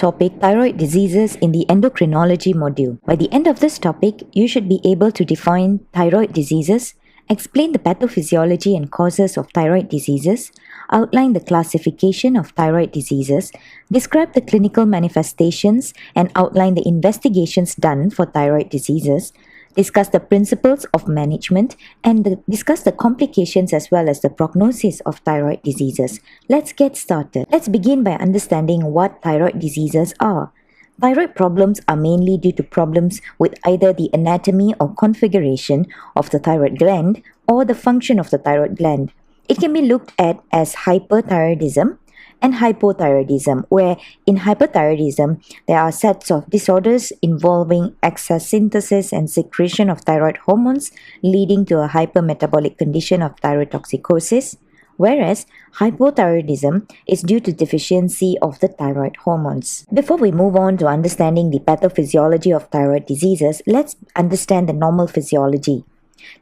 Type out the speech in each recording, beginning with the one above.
topic, thyroid diseases in the endocrinology module. By the end of this topic, you should be able to define thyroid diseases, explain the pathophysiology and causes of thyroid diseases, outline the classification of thyroid diseases, describe the clinical manifestations and outline the investigations done for thyroid diseases, discuss the principles of management, and discuss the complications as well as the prognosis of thyroid diseases. Let's get started. Let's begin by understanding what thyroid diseases are. Thyroid problems are mainly due to problems with either the anatomy or configuration of the thyroid gland or the function of the thyroid gland. It can be looked at as hyperthyroidism and hypothyroidism, where in hyperthyroidism, there are sets of disorders involving excess synthesis and secretion of thyroid hormones, leading to a hypermetabolic condition of thyrotoxicosis, whereas hypothyroidism is due to deficiency of the thyroid hormones. Before we move on to understanding the pathophysiology of thyroid diseases, let's understand the normal physiology.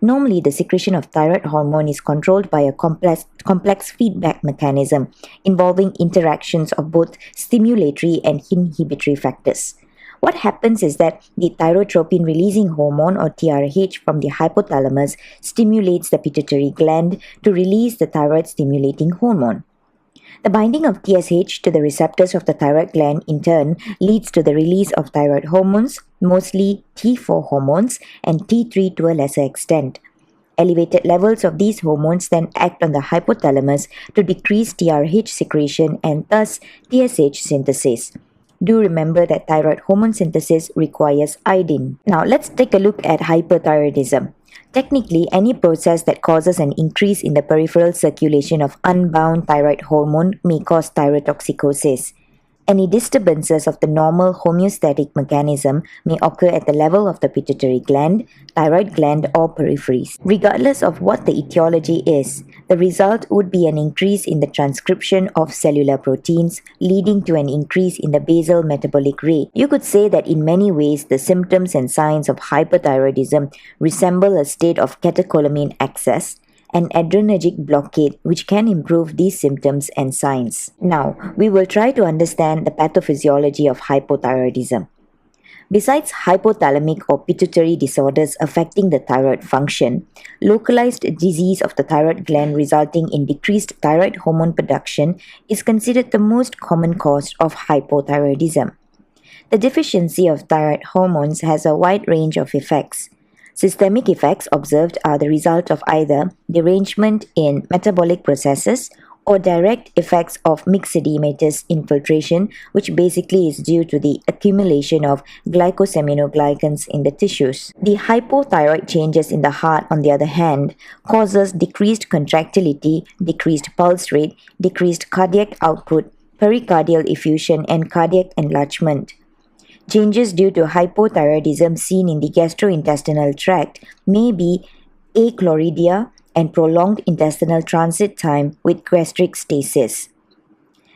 Normally, the secretion of thyroid hormone is controlled by a complex feedback mechanism involving interactions of both stimulatory and inhibitory factors. What happens is that the thyrotropin-releasing hormone or TRH from the hypothalamus stimulates the pituitary gland to release the thyroid-stimulating hormone. The binding of TSH to the receptors of the thyroid gland in turn leads to the release of thyroid hormones, mostly T4 hormones and T3 to a lesser extent. Elevated levels of these hormones then act on the hypothalamus to decrease TRH secretion and thus TSH synthesis. Do remember that thyroid hormone synthesis requires iodine. Now let's take a look at hyperthyroidism. Technically, any process that causes an increase in the peripheral circulation of unbound thyroid hormone may cause thyrotoxicosis. Any disturbances of the normal homeostatic mechanism may occur at the level of the pituitary gland, thyroid gland, or peripheries. Regardless of what the etiology is, the result would be an increase in the transcription of cellular proteins, leading to an increase in the basal metabolic rate. You could say that in many ways, the symptoms and signs of hyperthyroidism resemble a state of catecholamine excess and adrenergic blockade, which can improve these symptoms and signs. Now, we will try to understand the pathophysiology of hypothyroidism. Besides hypothalamic or pituitary disorders affecting the thyroid function, localized disease of the thyroid gland resulting in decreased thyroid hormone production is considered the most common cause of hypothyroidism. The deficiency of thyroid hormones has a wide range of effects. Systemic effects observed are the result of either derangement in metabolic processes or direct effects of myxedematous infiltration, which basically is due to the accumulation of glycosaminoglycans in the tissues. The hypothyroid changes in the heart, on the other hand, causes decreased contractility, decreased pulse rate, decreased cardiac output, pericardial effusion, and cardiac enlargement. Changes due to hypothyroidism seen in the gastrointestinal tract may be achlorhydria and prolonged intestinal transit time with gastric stasis.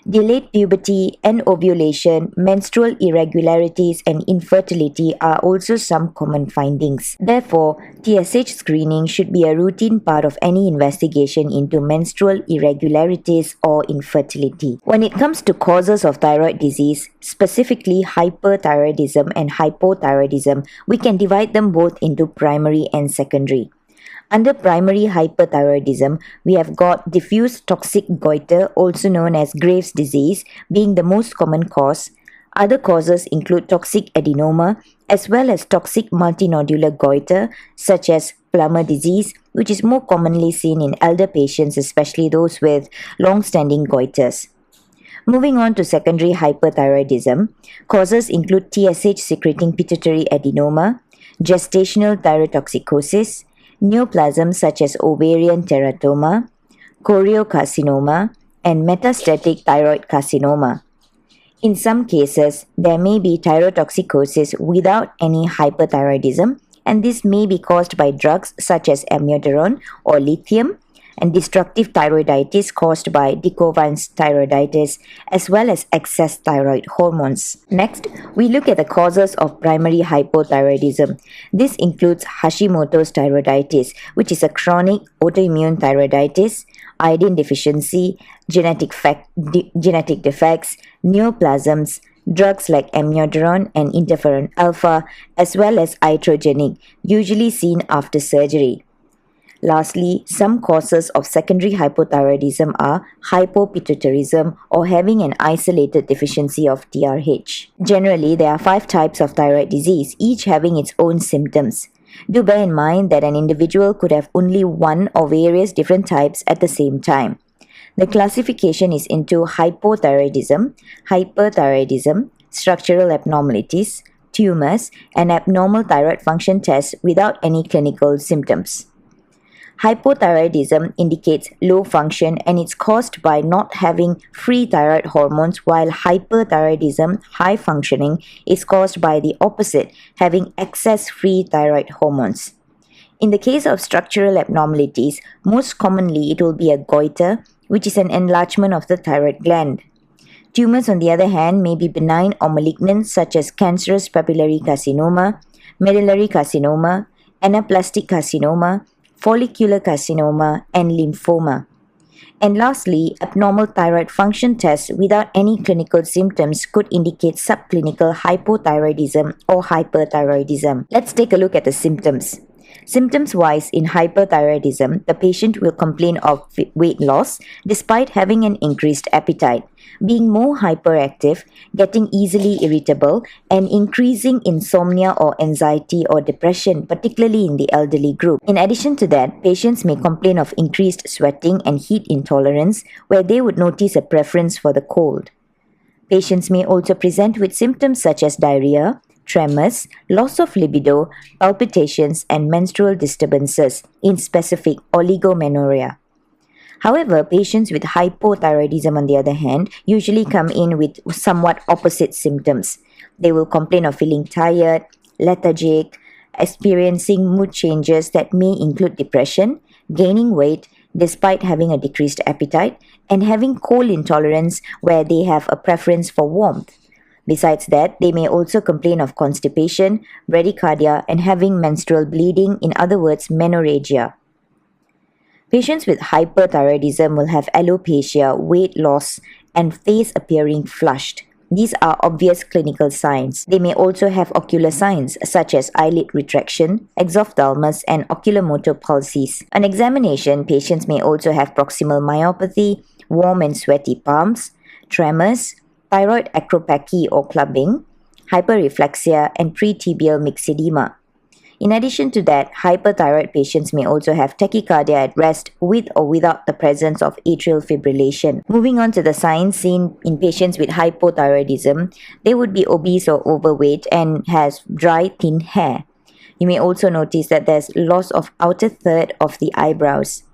Delayed puberty and ovulation, menstrual irregularities, and infertility are also some common findings. Therefore, TSH screening should be a routine part of any investigation into menstrual irregularities or infertility. When it comes to causes of thyroid disease, specifically hyperthyroidism and hypothyroidism, we can divide them both into primary and secondary. Under primary hyperthyroidism, we have got diffuse toxic goiter, also known as Graves' disease, being the most common cause. Other causes include toxic adenoma, as well as toxic multinodular goiter, such as Plummer disease, which is more commonly seen in elder patients, especially those with long-standing goiters. Moving on to secondary hyperthyroidism, causes include TSH-secreting pituitary adenoma, gestational thyrotoxicosis, neoplasms such as ovarian teratoma, choriocarcinoma, and metastatic thyroid carcinoma. In some cases, there may be thyrotoxicosis without any hyperthyroidism, and this may be caused by drugs such as amiodarone or lithium, and destructive thyroiditis caused by Dicovans thyroiditis, as well as excess thyroid hormones. Next, we look at the causes of primary hypothyroidism. This includes Hashimoto's thyroiditis, which is a chronic autoimmune thyroiditis, iodine deficiency, genetic defects, neoplasms, drugs like amiodarone and interferon alpha, as well as iatrogenic, usually seen after surgery. Lastly, some causes of secondary hypothyroidism are hypopituitarism or having an isolated deficiency of TRH. Generally, there are 5 types of thyroid disease, each having its own symptoms. Do bear in mind that an individual could have only one or various different types at the same time. The classification is into hypothyroidism, hyperthyroidism, structural abnormalities, tumors, and abnormal thyroid function tests without any clinical symptoms. Hypothyroidism indicates low function and it's caused by not having free thyroid hormones, while hyperthyroidism, high functioning, is caused by the opposite, having excess free thyroid hormones. In the case of structural abnormalities, most commonly it will be a goiter, which is an enlargement of the thyroid gland. Tumors, on the other hand, may be benign or malignant, such as cancerous papillary carcinoma, medullary carcinoma, anaplastic carcinoma, follicular carcinoma, and lymphoma. And lastly, abnormal thyroid function tests without any clinical symptoms could indicate subclinical hypothyroidism or hyperthyroidism. Let's take a look at the symptoms. Symptoms-wise, in hyperthyroidism, the patient will complain of weight loss despite having an increased appetite, being more hyperactive, getting easily irritable, and increasing insomnia or anxiety or depression, particularly in the elderly group. In addition to that, patients may complain of increased sweating and heat intolerance, where they would notice a preference for the cold. Patients may also present with symptoms such as diarrhea, tremors, loss of libido, palpitations, and menstrual disturbances, in specific oligomenorrhea. However, patients with hypothyroidism, on the other hand, usually come in with somewhat opposite symptoms. They will complain of feeling tired, lethargic, experiencing mood changes that may include depression, gaining weight despite having a decreased appetite, and having cold intolerance where they have a preference for warmth. Besides that, they may also complain of constipation, bradycardia, and having menstrual bleeding, in other words, menorrhagia. Patients with hyperthyroidism will have alopecia, weight loss, and face appearing flushed. These are obvious clinical signs. They may also have ocular signs such as eyelid retraction, exophthalmos, and oculomotor palsies. On examination, patients may also have proximal myopathy, warm and sweaty palms, tremors, thyroid acropathy or clubbing, hyperreflexia, and pretibial myxedema. In addition to that, hyperthyroid patients may also have tachycardia at rest with or without the presence of atrial fibrillation. Moving on to the signs seen in patients with hypothyroidism, they would be obese or overweight and has dry, thin hair. You may also notice that there's loss of outer third of the eyebrows.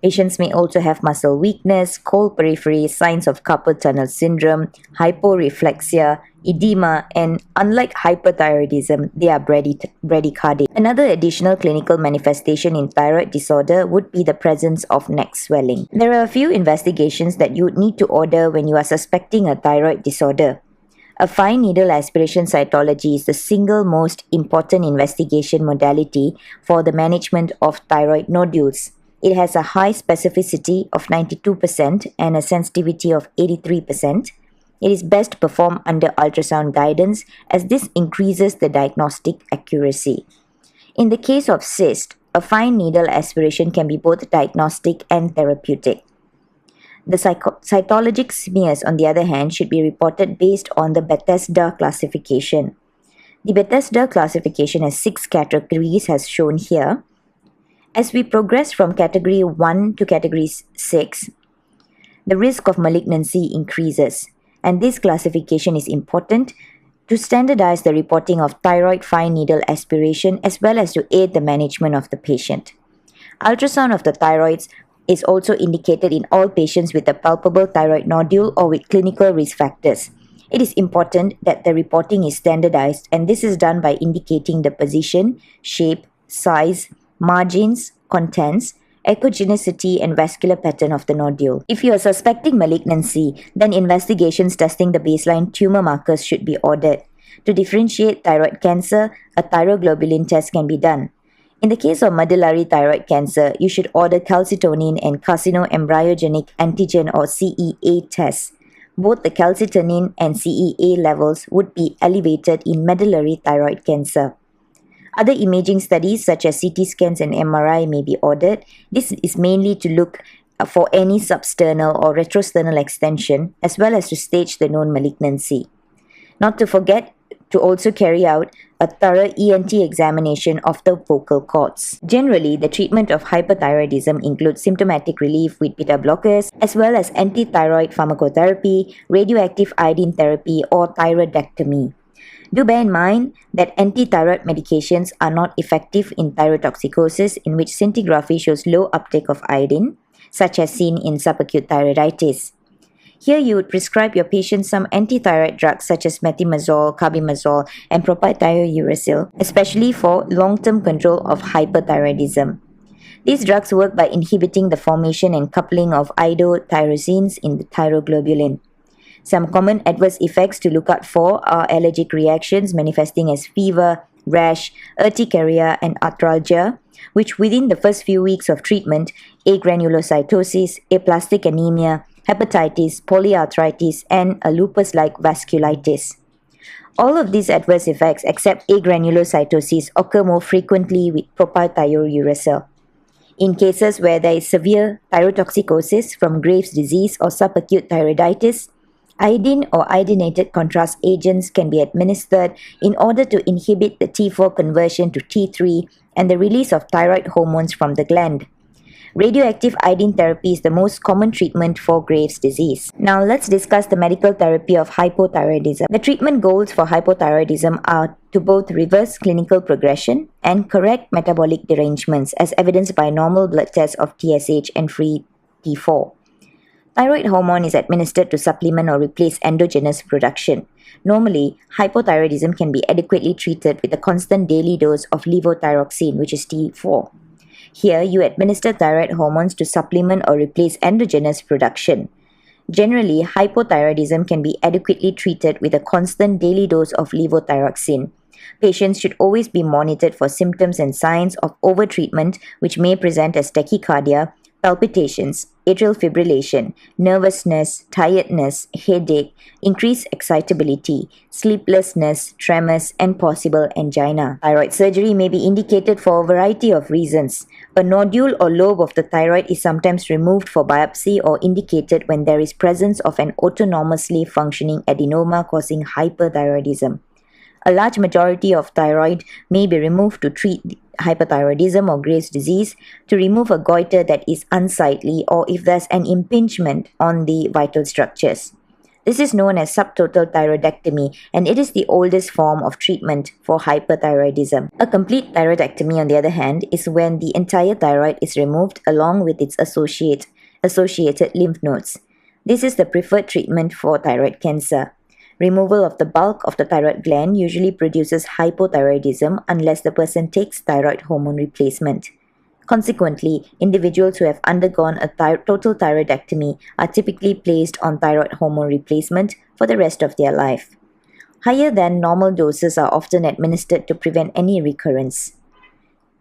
Patients may also have muscle weakness, cold periphery, signs of carpal tunnel syndrome, hyporeflexia, edema, and unlike hyperthyroidism, they are bradycardic. Another additional clinical manifestation in thyroid disorder would be the presence of neck swelling. There are a few investigations that you would need to order when you are suspecting a thyroid disorder. A fine needle aspiration cytology is the single most important investigation modality for the management of thyroid nodules. It has a high specificity of 92% and a sensitivity of 83%. It is best performed under ultrasound guidance as this increases the diagnostic accuracy. In the case of cyst, a fine needle aspiration can be both diagnostic and therapeutic. The cytologic smears, on the other hand, should be reported based on the Bethesda classification. The Bethesda classification has 6 categories as shown here. As we progress from category 1 to category 6, the risk of malignancy increases, and this classification is important to standardize the reporting of thyroid fine needle aspiration as well as to aid the management of the patient. Ultrasound of the thyroids is also indicated in all patients with a palpable thyroid nodule or with clinical risk factors. It is important that the reporting is standardized, and this is done by indicating the position, shape, size, margins, contents, echogenicity, and vascular pattern of the nodule. If you are suspecting malignancy, then investigations testing the baseline tumor markers should be ordered. To differentiate thyroid cancer, a thyroglobulin test can be done. In the case of medullary thyroid cancer, you should order calcitonin and carcinoembryogenic antigen or CEA tests. both the calcitonin and CEA levels would be elevated in medullary thyroid cancer. Other imaging studies such as CT scans and MRI may be ordered. This is mainly to look for any substernal or retrosternal extension as well as to stage the known malignancy. Not to forget to also carry out a thorough ENT examination of the vocal cords. Generally, the treatment of hyperthyroidism includes symptomatic relief with beta blockers as well as anti-thyroid pharmacotherapy, radioactive iodine therapy or thyroidectomy. Do bear in mind that anti-thyroid medications are not effective in thyrotoxicosis in which scintigraphy shows low uptake of iodine, such as seen in subacute thyroiditis. Here you would prescribe your patient some anti-thyroid drugs such as methimazole, carbimazole, and propylthiouracil, especially for long-term control of hyperthyroidism. These drugs work by inhibiting the formation and coupling of iodothyrosines in the thyroglobulin. Some common adverse effects to look out for are allergic reactions manifesting as fever, rash, urticaria, and arthralgia, which within the first few weeks of treatment, agranulocytosis, aplastic anemia, hepatitis, polyarthritis, and a lupus-like vasculitis. All of these adverse effects, except agranulocytosis, occur more frequently with propylthiouracil. In cases where there is severe thyrotoxicosis from Graves' disease or subacute thyroiditis, iodine or iodinated contrast agents can be administered in order to inhibit the T4 conversion to T3 and the release of thyroid hormones from the gland. Radioactive iodine therapy is the most common treatment for Graves' disease. Now let's discuss the medical therapy of hypothyroidism. The treatment goals for hypothyroidism are to both reverse clinical progression and correct metabolic derangements as evidenced by normal blood tests of TSH and free T4. Thyroid hormone is administered to supplement or replace endogenous production. Normally, hypothyroidism can be adequately treated with a constant daily dose of levothyroxine, which is T4. Here, you administer thyroid hormones to supplement or replace endogenous production. Generally, hypothyroidism can be adequately treated with a constant daily dose of levothyroxine. Patients should always be monitored for symptoms and signs of overtreatment, which may present as tachycardia, palpitations, atrial fibrillation, nervousness, tiredness, headache, increased excitability, sleeplessness, tremors, and possible angina. Thyroid surgery may be indicated for a variety of reasons. A nodule or lobe of the thyroid is sometimes removed for biopsy or indicated when there is presence of an autonomously functioning adenoma causing hyperthyroidism. A large majority of thyroid may be removed to treat hyperthyroidism or Graves' disease, to remove a goiter that is unsightly, or if there's an impingement on the vital structures. This is known as subtotal thyroidectomy, and it is the oldest form of treatment for hyperthyroidism. A complete thyroidectomy, on the other hand, is when the entire thyroid is removed along with its associated lymph nodes. This is the preferred treatment for thyroid cancer. Removal of the bulk of the thyroid gland usually produces hypothyroidism unless the person takes thyroid hormone replacement. Consequently, individuals who have undergone a total thyroidectomy are typically placed on thyroid hormone replacement for the rest of their life. Higher than normal doses are often administered to prevent any recurrence.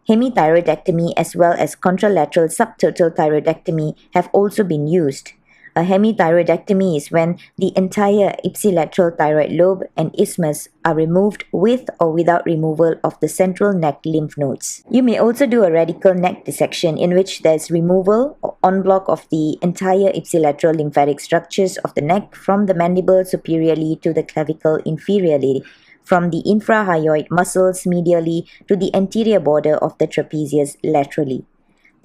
Hemithyroidectomy as well as contralateral subtotal thyroidectomy have also been used. A hemithyroidectomy is when the entire ipsilateral thyroid lobe and isthmus are removed with or without removal of the central neck lymph nodes. You may also do a radical neck dissection in which there is removal or en bloc of the entire ipsilateral lymphatic structures of the neck from the mandible superiorly to the clavicle inferiorly, from the infrahyoid muscles medially to the anterior border of the trapezius laterally.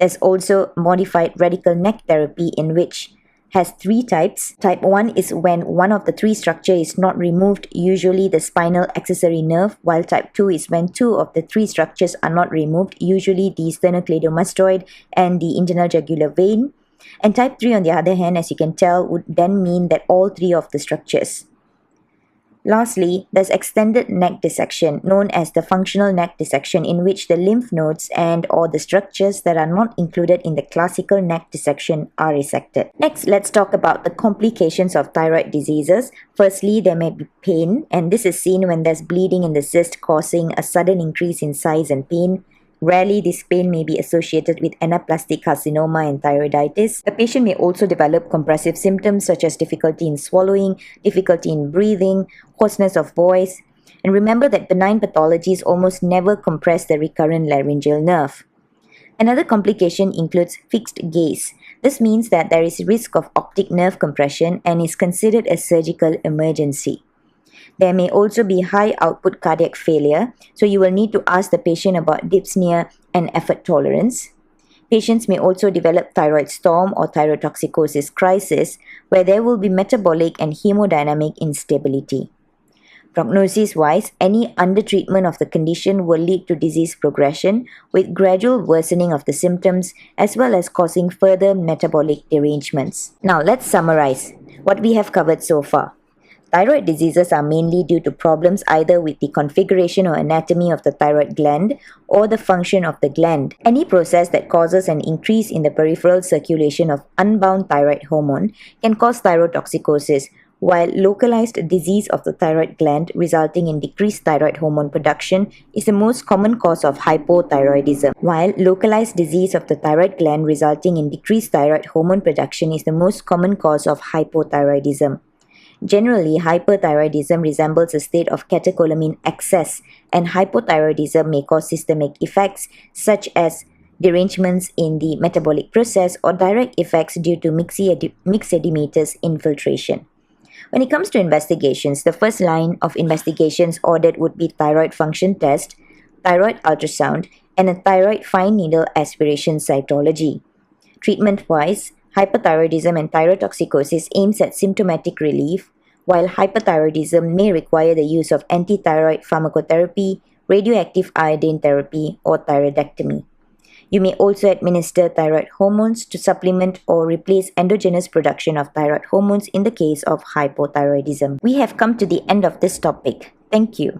There's also modified radical neck therapy in which has three types. Type 1 is when one of the three structures is not removed, usually the spinal accessory nerve, while type 2 is when two of the three structures are not removed, usually the sternocleidomastoid and the internal jugular vein. And type 3, on the other hand, as you can tell, would then mean that all three of the structures. Lastly, there's extended neck dissection, known as the functional neck dissection, in which the lymph nodes and or the structures that are not included in the classical neck dissection are resected. Next, let's talk about the complications of thyroid diseases. Firstly, there may be pain, and this is seen when there's bleeding in the cyst causing a sudden increase in size and pain. Rarely, this pain may be associated with anaplastic carcinoma and thyroiditis. The patient may also develop compressive symptoms such as difficulty in swallowing, difficulty in breathing, hoarseness of voice. And remember that benign pathologies almost never compress the recurrent laryngeal nerve. Another complication includes fixed gaze. This means that there is risk of optic nerve compression and is considered a surgical emergency. There may also be high output cardiac failure, so you will need to ask the patient about dyspnea and effort tolerance. Patients may also develop thyroid storm or thyrotoxicosis crisis, where there will be metabolic and hemodynamic instability. Prognosis-wise, any undertreatment of the condition will lead to disease progression with gradual worsening of the symptoms as well as causing further metabolic derangements. Now let's summarize what we have covered so far. Thyroid diseases are mainly due to problems either with the configuration or anatomy of the thyroid gland or the function of the gland. Any process that causes an increase in the peripheral circulation of unbound thyroid hormone can cause thyrotoxicosis, while localized disease of the thyroid gland resulting in decreased thyroid hormone production is the most common cause of hypothyroidism. While localized disease of the thyroid gland resulting in decreased thyroid hormone production is the most common cause of hypothyroidism. Generally, hyperthyroidism resembles a state of catecholamine excess, and hypothyroidism may cause systemic effects such as derangements in the metabolic process or direct effects due to myxedematous infiltration. When it comes to investigations, the first line of investigations ordered would be thyroid function test, thyroid ultrasound, and a thyroid fine needle aspiration cytology. Treatment-wise, hyperthyroidism and thyrotoxicosis aims at symptomatic relief, while hyperthyroidism may require the use of anti-thyroid pharmacotherapy, radioactive iodine therapy, or thyroidectomy. You may also administer thyroid hormones to supplement or replace endogenous production of thyroid hormones in the case of hypothyroidism. We have come to the end of this topic. Thank you.